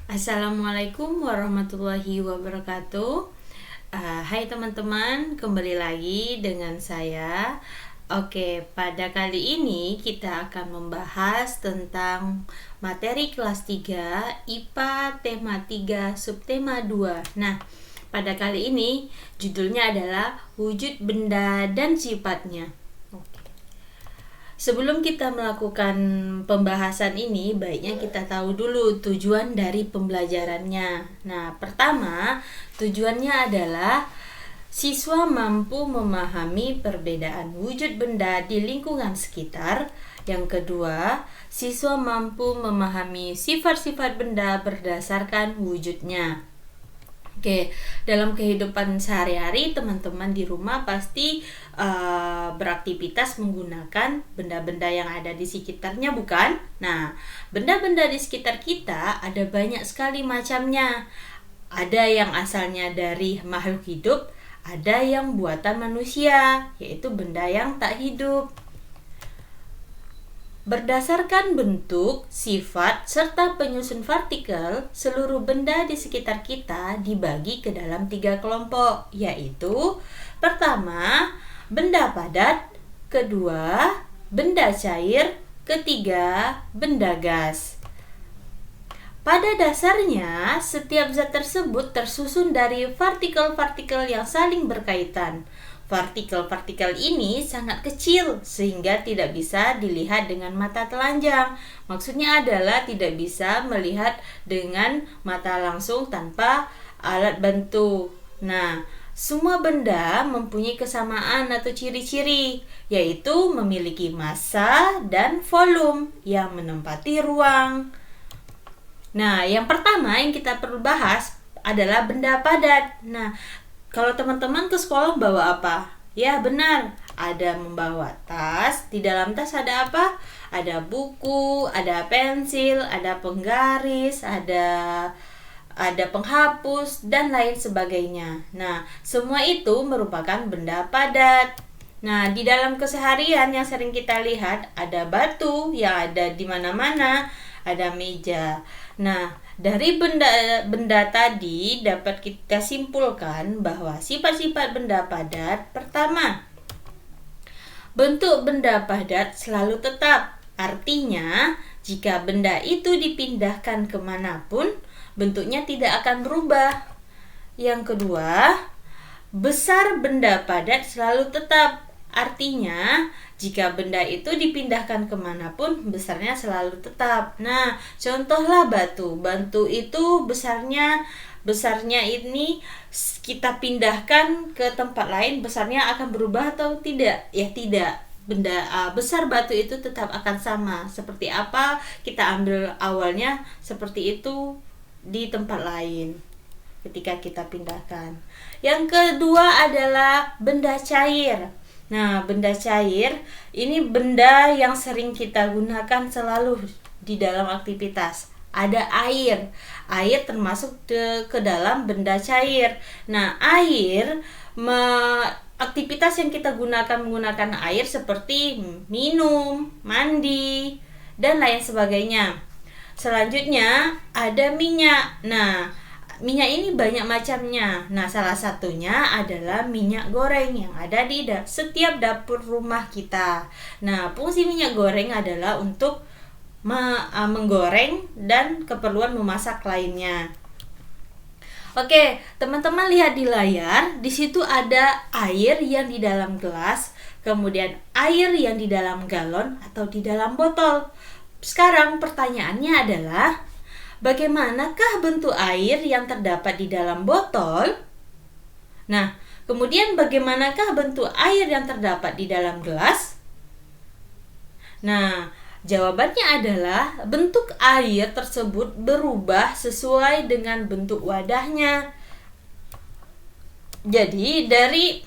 Assalamualaikum warahmatullahi wabarakatuh. Hai teman-teman, kembali lagi dengan saya. Oke, pada kali ini kita akan membahas tentang materi kelas 3 IPA tema 3 subtema 2. Nah, pada kali ini judulnya adalah wujud benda dan sifatnya. Sebelum kita melakukan pembahasan ini, baiknya kita tahu dulu tujuan dari pembelajarannya. Nah, pertama, tujuannya adalah siswa mampu memahami perbedaan wujud benda di lingkungan sekitar. Yang kedua, siswa mampu memahami sifat-sifat benda berdasarkan wujudnya. Oke, dalam kehidupan sehari-hari teman-teman di rumah pasti beraktivitas menggunakan benda-benda yang ada di sekitarnya, bukan? Nah, benda-benda di sekitar kita ada banyak sekali macamnya. Ada yang asalnya dari makhluk hidup, ada yang buatan manusia, yaitu benda yang tak hidup. Berdasarkan bentuk, sifat, serta penyusun partikel, seluruh benda di sekitar kita dibagi ke dalam 3 kelompok, yaitu pertama, benda padat, kedua, benda cair, ketiga, benda gas. Pada dasarnya, setiap zat tersebut tersusun dari partikel-partikel yang saling berkaitan. Partikel-partikel ini sangat kecil sehingga tidak bisa dilihat dengan mata telanjang. Maksudnya adalah tidak bisa melihat dengan mata langsung tanpa alat bantu. Nah, semua benda mempunyai kesamaan atau ciri-ciri, yaitu memiliki massa dan volume yang menempati ruang. Nah, yang pertama yang kita perlu bahas adalah benda padat. Nah, kalau teman-teman ke sekolah bawa apa? Ya benar, ada membawa tas. Di dalam tas ada apa? Ada buku, ada pensil, ada penggaris, ada penghapus, dan lain sebagainya. Nah, semua itu merupakan benda padat. Nah, di dalam keseharian yang sering kita lihat ada batu yang ada di mana-mana, ada meja. Nah, dari benda tadi dapat kita simpulkan bahwa sifat-sifat benda padat. Pertama, bentuk benda padat selalu tetap. Artinya, jika benda itu dipindahkan kemanapun, bentuknya tidak akan berubah. Yang kedua, besar benda padat selalu tetap. Artinya, jika benda itu dipindahkan kemanapun, besarnya selalu tetap. Nah, contohlah batu. Batu itu besarnya ini kita pindahkan ke tempat lain, besarnya akan berubah atau tidak? Ya tidak. Benda besar batu itu tetap akan sama. Seperti apa kita ambil awalnya, seperti itu di tempat lain ketika kita pindahkan. Yang kedua adalah benda cair. Nah, benda cair ini benda yang sering kita gunakan selalu di dalam aktivitas. Ada air. Air termasuk ke dalam benda cair. Nah, aktivitas yang kita menggunakan air seperti minum, mandi, dan lain sebagainya. Selanjutnya ada minyak. Nah, minyak ini banyak macamnya. Nah, salah satunya adalah minyak goreng yang ada di setiap dapur rumah kita. Nah, fungsi minyak goreng adalah untuk menggoreng dan keperluan memasak lainnya. Oke, teman-teman lihat di layar, di situ ada air yang di dalam gelas, kemudian air yang di dalam galon atau di dalam botol. Sekarang pertanyaannya adalah, bagaimanakah bentuk air yang terdapat di dalam botol? Nah, kemudian bagaimanakah bentuk air yang terdapat di dalam gelas? Nah, jawabannya adalah bentuk air tersebut berubah sesuai dengan bentuk wadahnya. Jadi dari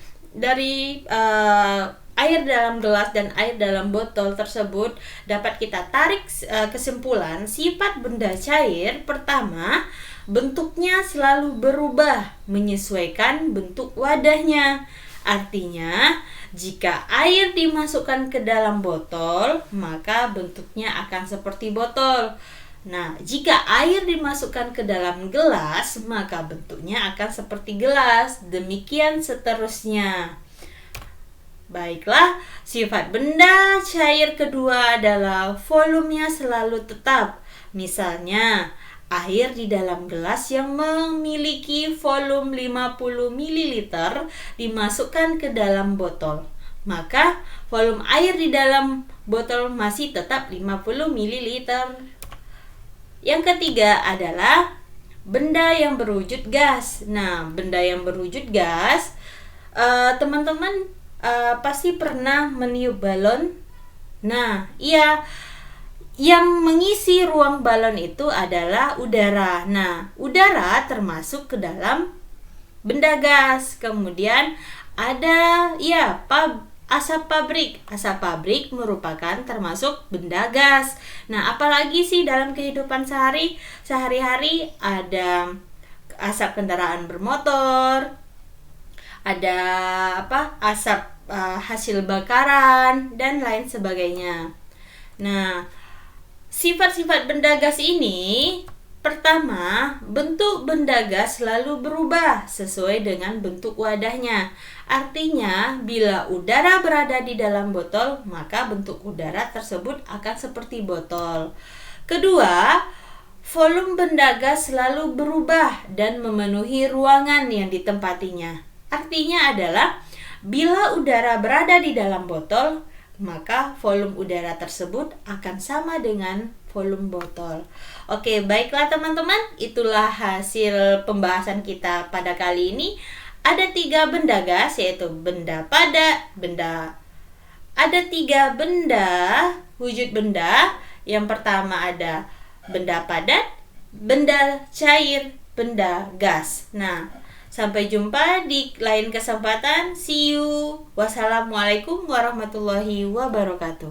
air dalam gelas dan air dalam botol tersebut dapat kita tarik kesimpulan sifat benda cair. Pertama, bentuknya selalu berubah menyesuaikan bentuk wadahnya. Artinya, jika air dimasukkan ke dalam botol, maka bentuknya akan seperti botol. Nah, jika air dimasukkan ke dalam gelas, maka bentuknya akan seperti gelas. Demikian seterusnya. Baiklah, sifat benda cair kedua adalah volumenya selalu tetap. Misalnya, air di dalam gelas yang memiliki volume 50 ml dimasukkan ke dalam botol. Maka, volume air di dalam botol masih tetap 50 ml. Yang ketiga adalah benda yang berwujud gas. Nah, benda yang berwujud gas, teman-teman pasti pernah meniup balon. Nah, iya, yang mengisi ruang balon itu adalah udara. Nah, udara termasuk ke dalam benda gas. Kemudian ada asap pabrik. Asap pabrik merupakan termasuk benda gas. Nah, apalagi sih dalam kehidupan sehari-hari ada asap kendaraan bermotor, ada asap hasil bakaran dan lain sebagainya. Nah, sifat-sifat benda gas ini, pertama, bentuk benda gas selalu berubah sesuai dengan bentuk wadahnya. Artinya, bila udara berada di dalam botol, maka bentuk udara tersebut akan seperti botol. Kedua, volume benda gas selalu berubah dan memenuhi ruangan yang ditempatinya. Artinya adalah bila udara berada di dalam botol, maka volume udara tersebut akan sama dengan volume botol. Oke, baiklah teman-teman, itulah hasil pembahasan kita pada kali ini. Ada 3 benda gas, yaitu benda padat, ada 3 benda wujud benda. Yang pertama ada benda padat, benda cair, benda gas. Nah, sampai jumpa di lain kesempatan. See you. Wassalamualaikum warahmatullahi wabarakatuh.